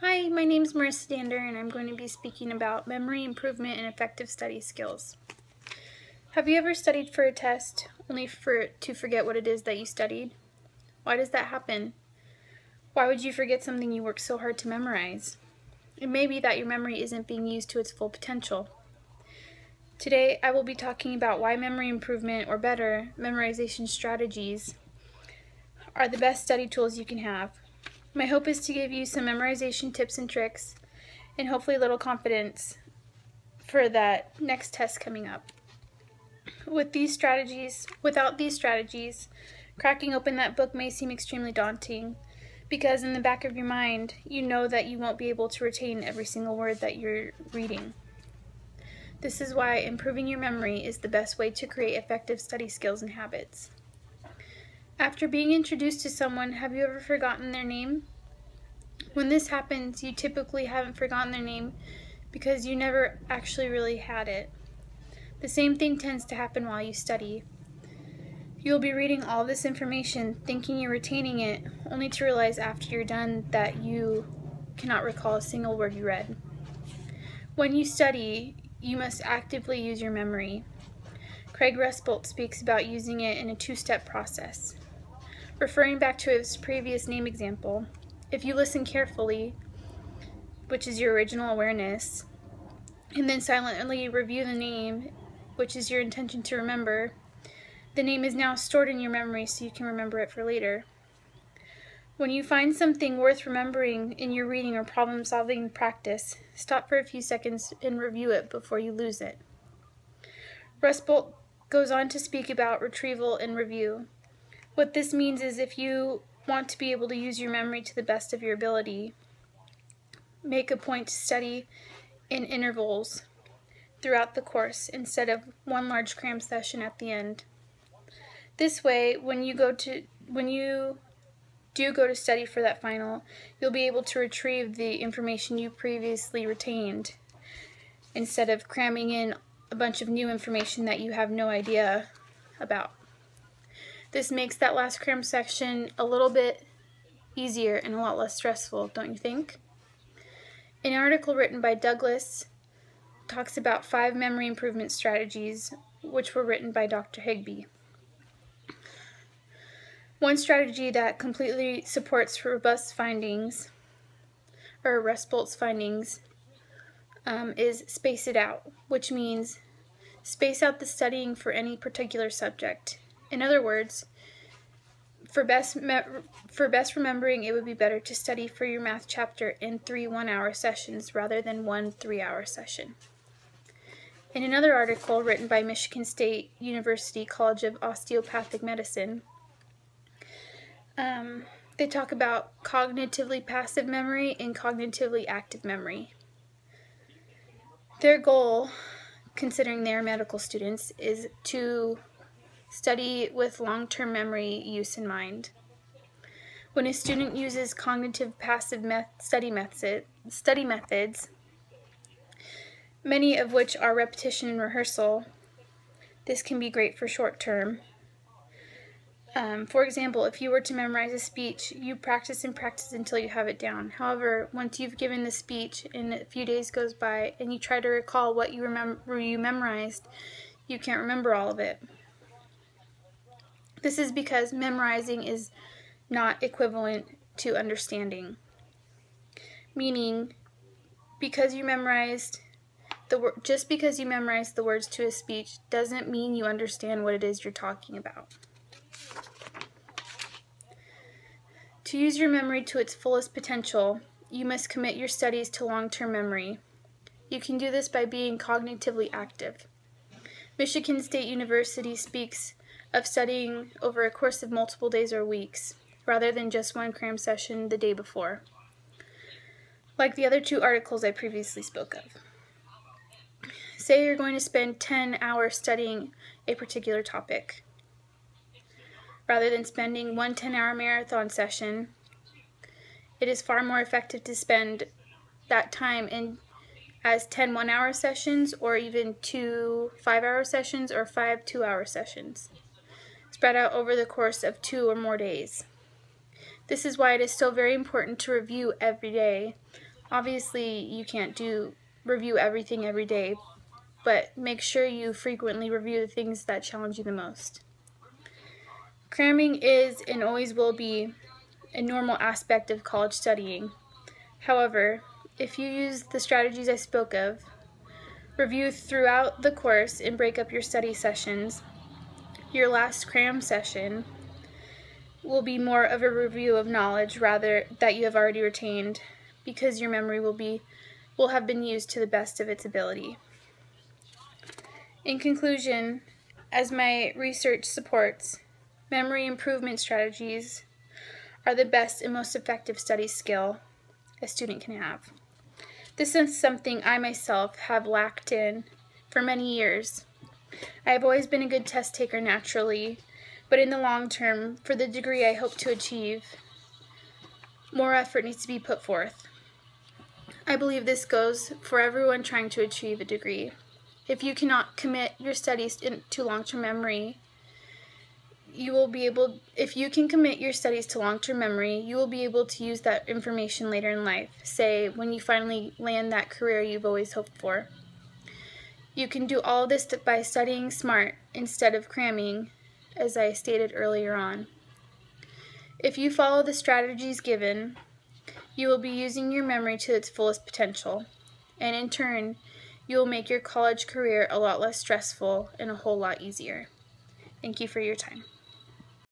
Hi, my name is Merissa Dander, and I'm going to be speaking about memory improvement and effective study skills. Have you ever studied for a test only to forget what it is that you studied? Why does that happen? Why would you forget something you worked so hard to memorize? It may be that your memory isn't being used to its full potential. Today, I will be talking about why memory improvement, or better, memorization strategies, are the best study tools you can have. My hope is to give you some memorization tips and tricks, and hopefully a little confidence for that next test coming up. Without these strategies, cracking open that book may seem extremely daunting, because in the back of your mind, you know that you won't be able to retain every single word that you're reading. This is why improving your memory is the best way to create effective study skills and habits. After being introduced to someone, have you ever forgotten their name? When this happens, you typically haven't forgotten their name because you never actually really had it. The same thing tends to happen while you study. You'll be reading all this information, thinking you're retaining it, only to realize after you're done that you cannot recall a single word you read. When you study, you must actively use your memory. Craig Rusbolt speaks about using it in a two-step process. Referring back to his previous name example, if you listen carefully, which is your original awareness, and then silently review the name, which is your intention to remember, the name is now stored in your memory so you can remember it for later. When you find something worth remembering in your reading or problem-solving practice, stop for a few seconds and review it before you lose it. Rusbolt goes on to speak about retrieval and review. What this means is if you want to be able to use your memory to the best of your ability, make a point to study in intervals throughout the course instead of one large cram session at the end. This way, when you do go to study for that final, you'll be able to retrieve the information you previously retained instead of cramming in a bunch of new information that you have no idea about. This makes that last cram section a little bit easier and a lot less stressful, don't you think? An article written by Douglas talks about 5 memory improvement strategies, which were written by Dr. Higby. One strategy that completely supports Rusbolt's findings, is space it out, which means space out the studying for any particular subject. In other words, for best remembering, it would be better to study for your math chapter in 3 one-hour sessions rather than 1 3-hour session. In another article written by Michigan State University College of Osteopathic Medicine, they talk about cognitively passive memory and cognitively active memory. Their goal, considering they are medical students, is to study with long-term memory use in mind. When a student uses cognitive passive study methods, many of which are repetition and rehearsal, this can be great for short term. For example, if you were to memorize a speech, you practice and practice until you have it down. However, once you've given the speech and a few days goes by and you try to recall what you memorized, you can't remember all of it. This is because memorizing is not equivalent to understanding. Meaning, just because you memorized the words to a speech doesn't mean you understand what it is you're talking about. To use your memory to its fullest potential, you must commit your studies to long-term memory. You can do this by being cognitively active. Michigan State University speaks of studying over a course of multiple days or weeks, rather than just one cram session the day before, like the other 2 articles I previously spoke of. Say you're going to spend 10 hours studying a particular topic. Rather than spending one 10-hour marathon session, it is far more effective to spend that time in as 10 one-hour sessions, or even 2 5-hour sessions, or 5 2-hour sessions, spread out over the course of 2 or more days. This is why it is so very important to review every day, Obviously, you can't review everything every day, but make sure you frequently review the things that challenge you the most. Cramming is and always will be a normal aspect of college studying. However, if you use the strategies I spoke of, review throughout the course and break up your study sessions, your last cram session will be more of a review of knowledge rather that you have already retained, because your memory will have been used to the best of its ability. In conclusion, as my research supports, memory improvement strategies are the best and most effective study skill a student can have. This is something I myself have lacked in for many years. I have always been a good test taker naturally, but in the long term, for the degree I hope to achieve, more effort needs to be put forth. I believe this goes for everyone trying to achieve a degree. If you cannot commit your studies to long-term memory, if you can commit your studies to long-term memory, you will be able to use that information later in life, say when you finally land that career you've always hoped for. You can do all this by studying smart instead of cramming, as I stated earlier on. If you follow the strategies given, you will be using your memory to its fullest potential, and in turn, you will make your college career a lot less stressful and a whole lot easier. Thank you for your time.